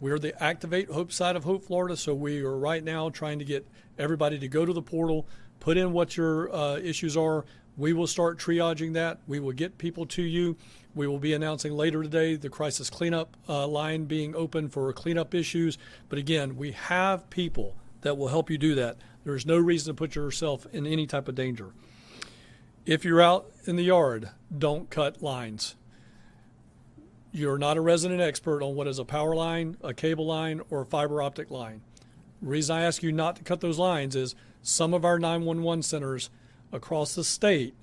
We're the Activate Hope side of Hope, Florida, so we are right now trying to get everybody to go to the portal, put in what your issues are. We will start triaging that. We will get people to you. We will be announcing later today the crisis cleanup line being open for cleanup issues. But again, we have people that will help you do that. There's no reason to put yourself in any type of danger. If you're out in the yard, don't cut lines. You're not a resident expert on what is a power line, a cable line, or a fiber optic line. The reason I ask you not to cut those lines is some of our 911 centers across the state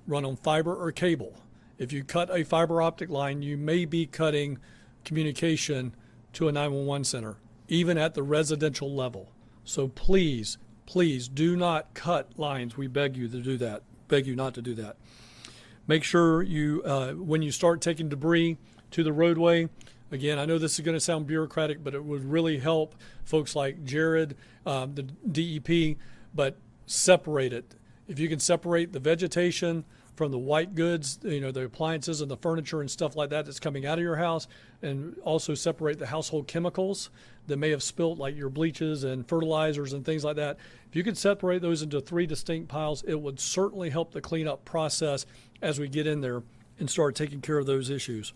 run on fiber or cable. If you cut a fiber optic line, you may be cutting communication to a 911 center, even at the residential level. So please, please do not cut lines. We beg you to do that. Beg you not to do that. Make sure you, when you start taking debris to the roadway, again, I know this is going to sound bureaucratic, but it would really help folks like Jared, the DEP, but separate it. If you can separate the vegetation from the white goods, the appliances and the furniture and stuff like that that's coming out of your house, and also separate the household chemicals that may have spilt, like your bleaches and fertilizers and things like that. If you could separate those into 3 distinct piles, it would certainly help the cleanup process as we get in there and start taking care of those issues.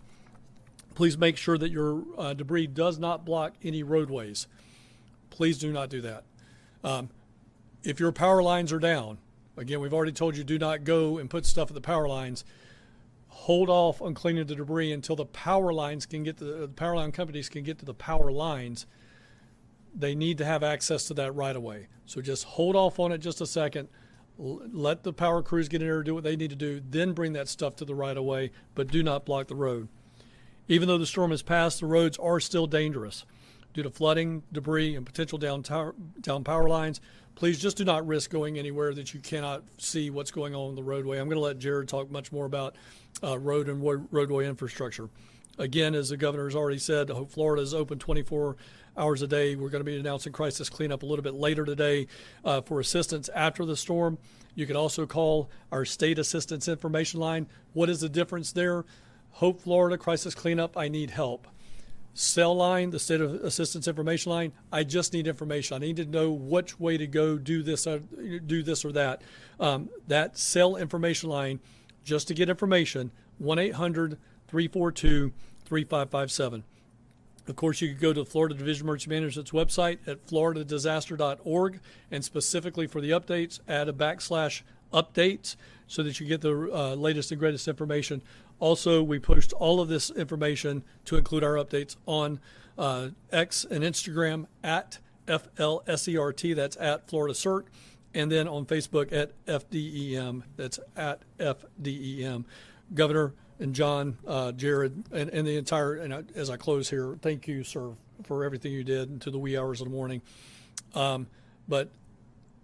Please make sure that your debris does not block any roadways. Please do not do that. If your power lines are down, again, we've already told you do not go and put stuff at the power lines. Hold off on cleaning the debris until the power lines can get the power line companies can get to the power lines. They need to have access to that right away. So just hold off on it just a second. Let the power crews get in there and do what they need to do. Then bring that stuff to the right of way, but do not block the road. Even though the storm has passed, the roads are still dangerous due to flooding, debris, and potential down power lines. Please just do not risk going anywhere that you cannot see what's going on the roadway. I'm going to let Jared talk much more about road and roadway infrastructure. Again, as the governor has already said, Hope Florida is open 24 hours a day. We're going to be announcing crisis cleanup a little bit later today for assistance after the storm. You can also call our state assistance information line. What is the difference there? Hope Florida Crisis Cleanup, I need help. Cell line, the state of assistance information line, I just need information. I need to know which way to go, do this or that. That cell information line, just to get information, 1-800-342-3557. Of course, you could go to the Florida Division of Emergency Management's website at floridadisaster.org, and specifically for the updates, add a /updates so that you get the latest and greatest information. Also, we post all of this information to include our updates on X and Instagram at FLSERT, that's at Florida CERT, and then on Facebook at FDEM, that's at FDEM. Governor and John, Jared, and the entire, and as I close here, thank you, sir, for everything you did into the wee hours of the morning. But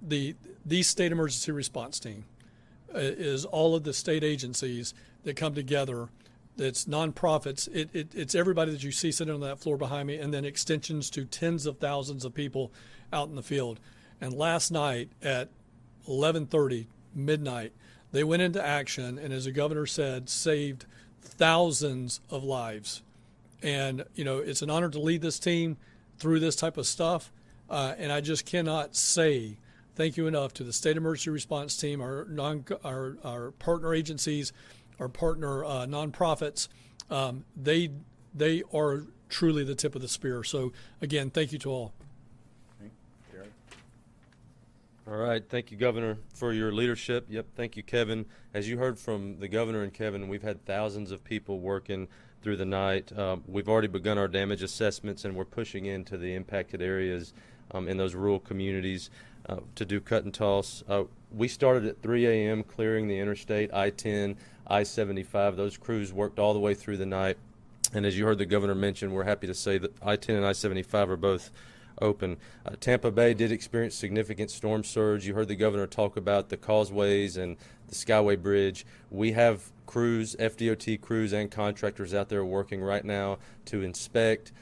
the state emergency response team is all of the state agencies that come together. It's nonprofits. It's everybody that you see sitting on that floor behind me, and then extensions to tens of thousands of people out in the field. And last night at 11:30, midnight, they went into action, and as the governor said, saved thousands of lives. And, it's an honor to lead this team through this type of stuff. And I just cannot say thank you enough to the state emergency response team, our partner agencies, our partner nonprofits. They are truly the tip of the spear. So again, thank you to all. All right. Thank you, Governor, for your leadership. Yep. Thank you, Kevin. As you heard from the governor and Kevin, we've had thousands of people working through the night. We've already begun our damage assessments, and we're pushing into the impacted areas in those rural communities to do cut and toss. We started at 3 a.m. clearing the interstate, I-10, I-75. Those crews worked all the way through the night. And as you heard the governor mention, we're happy to say that I-10 and I-75 are both open. Tampa Bay did experience significant storm surge. You heard the governor talk about the causeways and the Skyway Bridge. We have crews, FDOT crews and contractors out there working right now to inspect.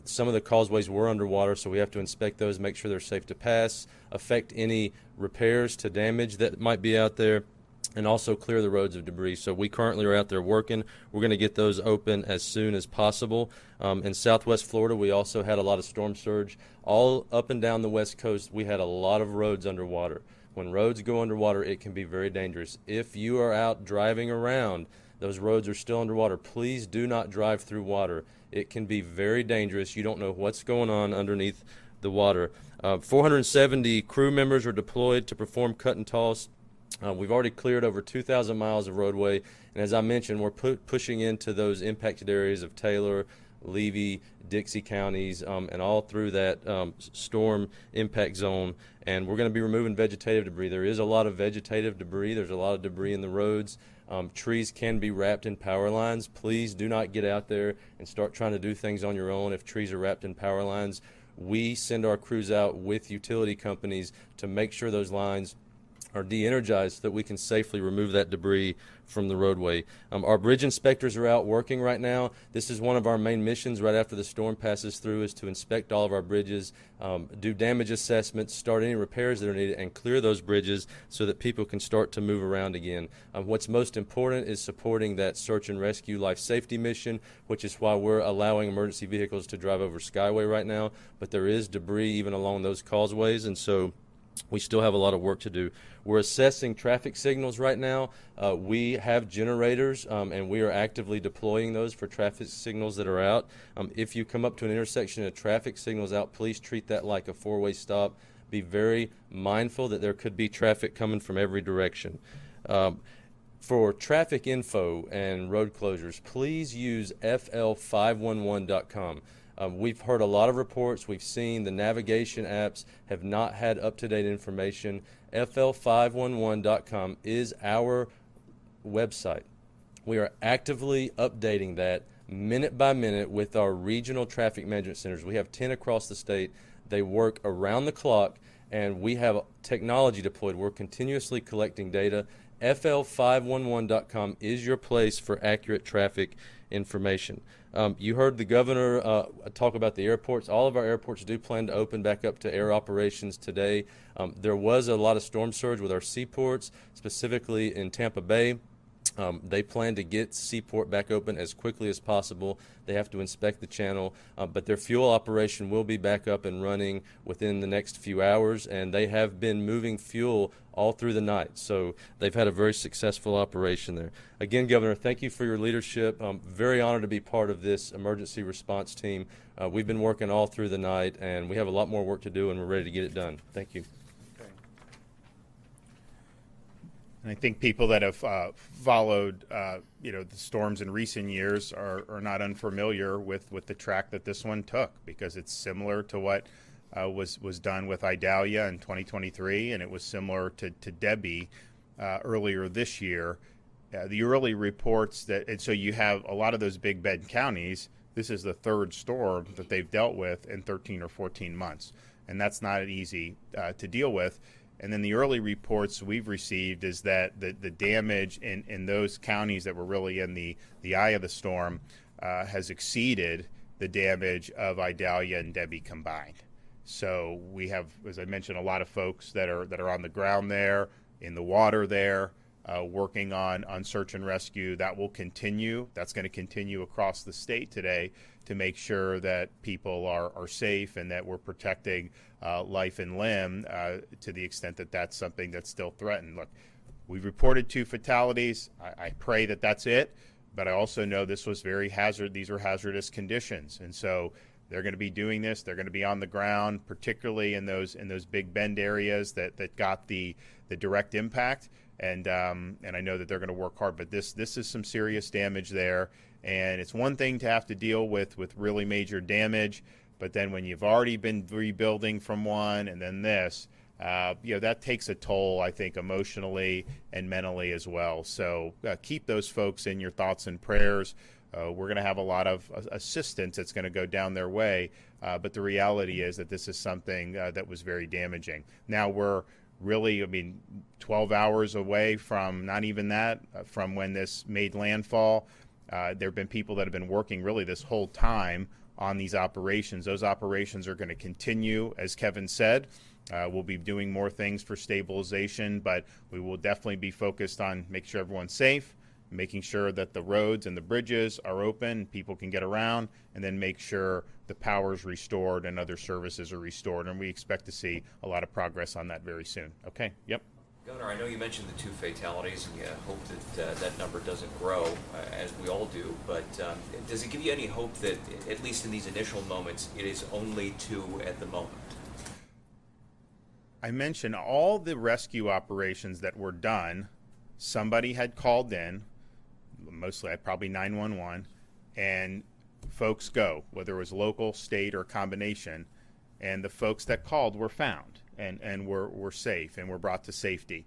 Some of the causeways were underwater, so we have to inspect those, make sure they're safe to pass, affect any repairs to damage that might be out there. and also clear the roads of debris. So we currently are out there working. We're going to get those open as soon as possible. In Southwest Florida, we also had a lot of storm surge. All up and down the West Coast, we had a lot of roads underwater. When roads go underwater, it can be very dangerous. If you are out driving around, those roads are still underwater. Please do not drive through water. It can be very dangerous. You don't know what's going on underneath the water. 470 crew members are deployed to perform cut and toss. We've already cleared over 2,000 miles of roadway, and as I mentioned, we're pushing into those impacted areas of Taylor, Levy, Dixie counties, and all through that storm impact zone. And we're going to be removing vegetative debris. There is a lot of vegetative debris. There's a lot of debris in the roads. Trees can be wrapped in power lines. Please do not get out there and start trying to do things on your own if trees are wrapped in power lines. We send our crews out with utility companies to make sure those lines are de-energized so that we can safely remove that debris from the roadway. Our bridge inspectors are out working right now. This is one of our main missions right after the storm passes through, is to inspect all of our bridges, do damage assessments, start any repairs that are needed, and clear those bridges so that people can start to move around again. What's most important is supporting that search and rescue life safety mission, which is why we're allowing emergency vehicles to drive over Skyway right now. But there is debris even along those causeways, and so we still have a lot of work to do. We're assessing traffic signals right now. We have generators, and we are actively deploying those for traffic signals that are out. If you come up to an intersection and a traffic signal's out, please treat that like a four-way stop. Be very mindful that there could be traffic coming from every direction. For traffic info and road closures, please use fl511.com. We've heard a lot of reports. We've seen the navigation apps have not had up-to-date information. fl511.com is our website. We are actively updating that minute by minute with our regional traffic management centers. We have 10 across the state. They work around the clock, and we have technology deployed. We're continuously collecting data. fl511.com is your place for accurate traffic information. You heard the governor talk about the airports. All of our airports do plan to open back up to air operations today. There was a lot of storm surge with our seaports, specifically in Tampa Bay. They plan to get Seaport back open as quickly as possible. They have to inspect the channel, but their fuel operation will be back up and running within the next few hours, and they have been moving fuel all through the night. So they've had a very successful operation there. Again, Governor, thank you for your leadership. I'm very honored to be part of this emergency response team. We've been working all through the night, and we have a lot more work to do, and we're ready to get it done. Thank you. And I think people that have followed, the storms in recent years are not unfamiliar with the track that this one took, because it's similar to what was done with Idalia in 2023, and it was similar to Debbie earlier this year. The early reports and so you have a lot of those Big Bend counties. This is the third storm that they've dealt with in 13 or 14 months, and that's not easy to deal with. And then the early reports we've received is that the damage in those counties that were really in the eye of the storm has exceeded the damage of Idalia and Debbie combined. So we have, as I mentioned, a lot of folks that are on the ground there, in the water there, working on search and rescue. That will continue. That's going to continue across the state today to make sure that people are safe and that we're protecting life and limb to the extent that that's something that's still threatened. Look, we've reported 2 fatalities. I pray that that's it, but I also know this was these are hazardous conditions. And so they're going to be doing this. They're going to be on the ground, particularly in those Big Bend areas that got the direct impact. And I know that they're going to work hard, but this is some serious damage there. And it's one thing to have to deal with really major damage, but then when you've already been rebuilding from one and then this, that takes a toll, I think, emotionally and mentally as well. So keep those folks in your thoughts and prayers. We're going to have a lot of assistance that's going to go down their way, but the reality is that this is something that was very damaging. Now we're really, 12 hours away from, not even that, from when this made landfall. There have been people that have been working really this whole time on these operations. Those operations are going to continue, as Kevin said. We'll be doing more things for stabilization, but we will definitely be focused on making sure everyone's safe, making sure that the roads and the bridges are open, people can get around, and then make sure the power is restored and other services are restored. And we expect to see a lot of progress on that very soon. Okay, yep. Governor, I know you mentioned the 2 fatalities, and you hope that that number doesn't grow, as we all do, but does it give you any hope that, at least in these initial moments, it is only 2 at the moment? I mentioned all the rescue operations that were done, somebody had called in, mostly probably 911, and folks go, whether it was local, state, or a combination, and the folks that called were found and were safe and were brought to safety.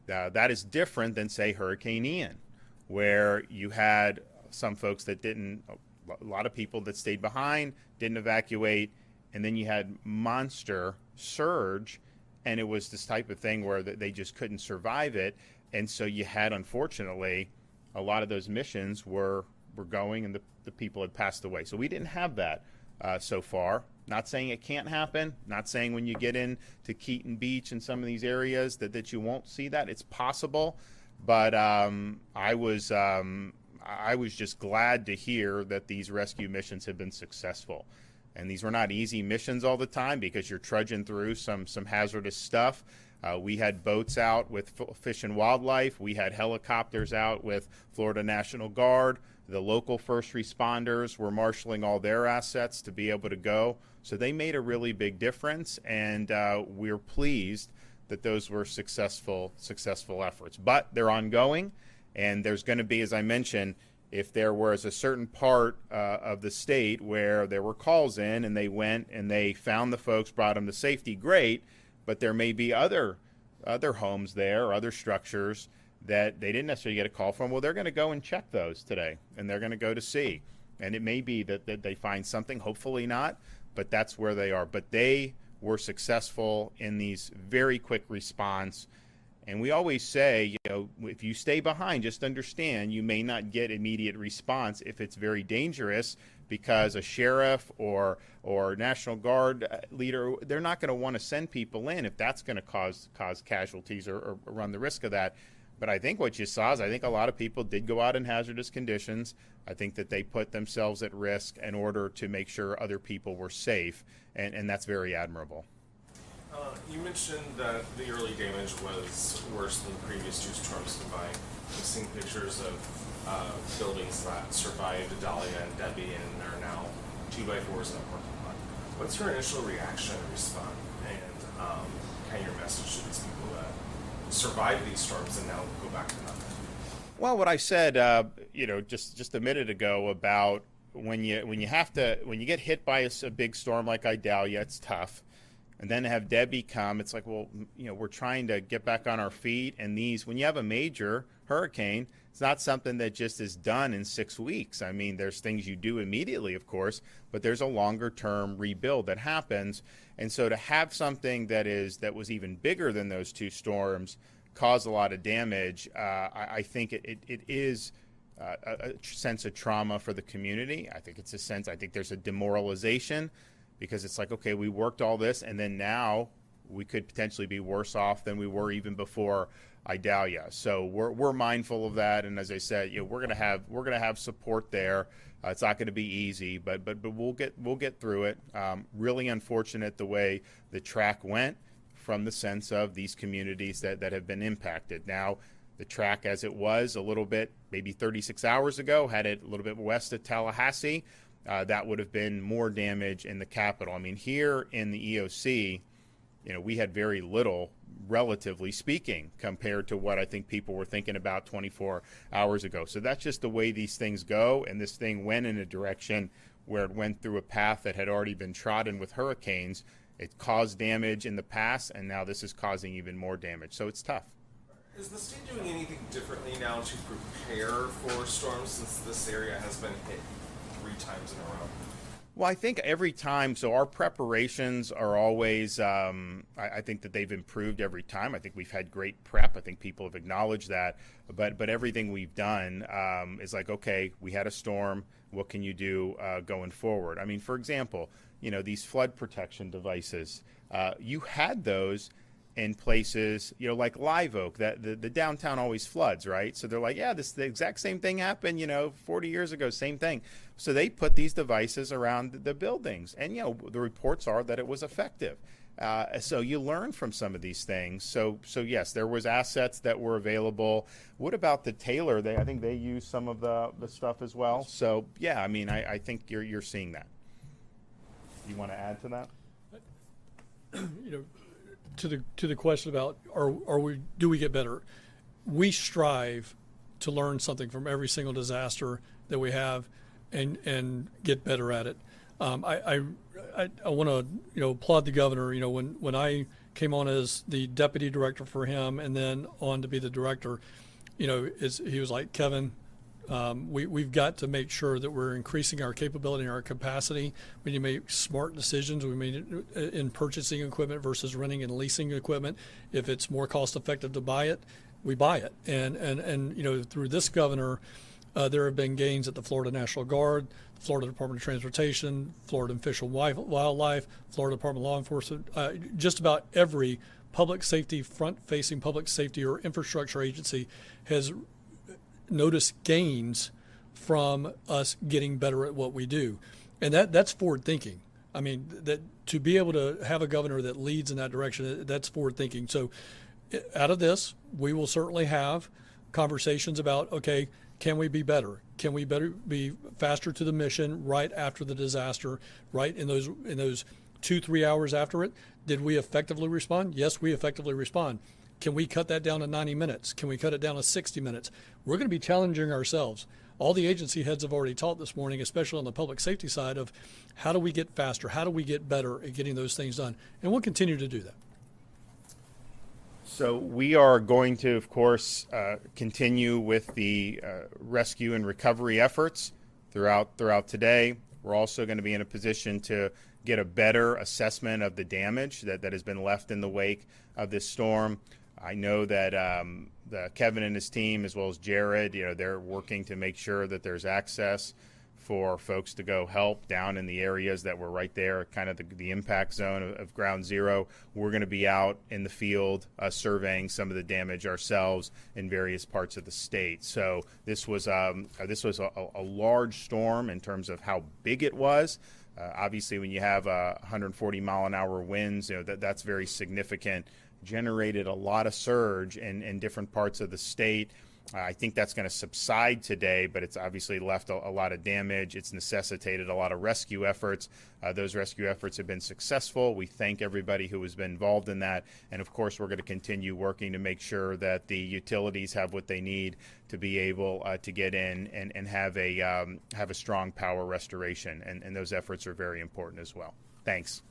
That is different than, say, Hurricane Ian, where you had some folks that didn't, a lot of people that stayed behind, didn't evacuate, and then you had monster surge, and it was this type of thing where they just couldn't survive it. And so you had, unfortunately, a lot of those missions were going, and the people had passed away. So we didn't have that so far. Not saying it can't happen. Not saying when you get into Keaton Beach and some of these areas that you won't see that. It's possible. But I was just glad to hear that these rescue missions have been successful. And these were not easy missions all the time, because you're trudging through some hazardous stuff. We had boats out with Fish and Wildlife. We had helicopters out with Florida National Guard. The local first responders were marshaling all their assets to be able to go. So they made a really big difference, and we're pleased that those were successful efforts. But they're ongoing, and there's going to be, as I mentioned, if there was a certain part of the state where there were calls in and they went and they found the folks, brought them to safety, great. But there may be other homes there, or other structures that they didn't necessarily get a call from. Well, they're going to go and check those today, and they're going to go to see. And it may be that they find something, hopefully not, but that's where they are. But they were successful in these very quick response. And we always say, if you stay behind, just understand you may not get immediate response if it's very dangerous, because a sheriff or National Guard leader, they're not going to want to send people in if that's going to cause casualties or run the risk of that. But I think what you saw is, I think a lot of people did go out in hazardous conditions. I think that they put themselves at risk in order to make sure other people were safe, and that's very admirable. You mentioned that the early damage was worse than the previous 2 storms combined. We've seen pictures of buildings that survived Dahlia and Debbie and are now 2x4s in a parking lot. What's your initial reaction and response, and kind of your message to these people that survived these storms and now go back to nothing? Well, what I said, just a minute ago about when you get hit by a big storm like Idalia, it's tough. And then to have Debbie come, it's like, well, we're trying to get back on our feet. And when you have a major hurricane, it's not something that just is done in 6 weeks. I mean, there's things you do immediately, of course, but there's a longer term rebuild that happens. And so to have something that was even bigger than those 2 storms cause a lot of damage, I think it is a sense of trauma for the community. I think there's a demoralization, because it's like, okay, we worked all this, and then now we could potentially be worse off than we were even before Idalia. So we're mindful of that, and as I said, we're gonna have support there. It's not going to be easy, but we'll get through it. Really unfortunate the way the track went, from the sense of these communities that have been impacted. Now, the track as it was a little bit, maybe 36 hours ago, had it a little bit west of Tallahassee. That would have been more damage in the capital. I mean, here in the EOC, we had very little, relatively speaking, compared to what I think people were thinking about 24 hours ago. So that's just the way these things go, and this thing went in a direction where it went through a path that had already been trodden with hurricanes. It caused damage in the past, and now this is causing even more damage. So it's tough. Is the state doing anything differently now to prepare for storms, since this area has been hit 3 times in a row? Well, I think every time, so our preparations are always, I think that they've improved every time. I think we've had great prep. I think people have acknowledged that. But everything we've done is like, okay, we had a storm. What can you do going forward? I mean, for example, these flood protection devices, you had those in places, like Live Oak, that the downtown always floods, right? So they're like, yeah, the exact same thing happened, 40 years ago, same thing. So they put these devices around the buildings, and the reports are that it was effective. So you learn from some of these things. So yes, there was assets that were available. What about the Taylor? I think they use some of the stuff as well. So yeah, I mean, I think you're seeing that. You want to add to that? To the question about do we get better? We strive to learn something from every single disaster that we have, and get better at it. I want to applaud the governor. When I came on as the deputy director for him, and then on to be the director, he was like, Kevin, we've got to make sure that we're increasing our capability and our capacity. We need to make smart decisions. We mean in purchasing equipment versus renting and leasing equipment. If it's more cost effective to buy it, we buy it. And through this governor, there have been gains at the Florida National Guard, the Florida Department of Transportation, Florida Fish and Wildlife, Florida Department of Law Enforcement. Just about every public safety, front-facing public safety or infrastructure agency has noticed gains from us getting better at what we do. And that's forward thinking. I mean, that to be able to have a governor that leads in that direction, that's forward thinking. So out of this, we will certainly have conversations about, okay, can we be better? Can we be faster to the mission right after the disaster, right in those 2-3 hours after it? Did we effectively respond? Yes, we effectively respond. Can we cut that down to 90 minutes? Can we cut it down to 60 minutes? We're going to be challenging ourselves. All the agency heads have already taught this morning, especially on the public safety side, of how do we get faster? How do we get better at getting those things done? And we'll continue to do that. So we are going to, of course, continue with the rescue and recovery efforts throughout today. We're also going to be in a position to get a better assessment of the damage that has been left in the wake of this storm. I know that Kevin and his team, as well as Jared, they're working to make sure that there's access for folks to go help down in the areas that were right there, kind of the impact zone of ground zero. We're going to be out in the field surveying some of the damage ourselves in various parts of the state. So this was a large storm in terms of how big it was. Obviously, when you have 140 mile an hour winds, that's very significant. Generated a lot of surge in different parts of the state. I think that's going to subside today, but it's obviously left a lot of damage. It's necessitated a lot of rescue efforts. Those rescue efforts have been successful. We thank everybody who has been involved in that. And of course, we're going to continue working to make sure that the utilities have what they need to be able to get in and have a strong power restoration. And those efforts are very important as well. Thanks.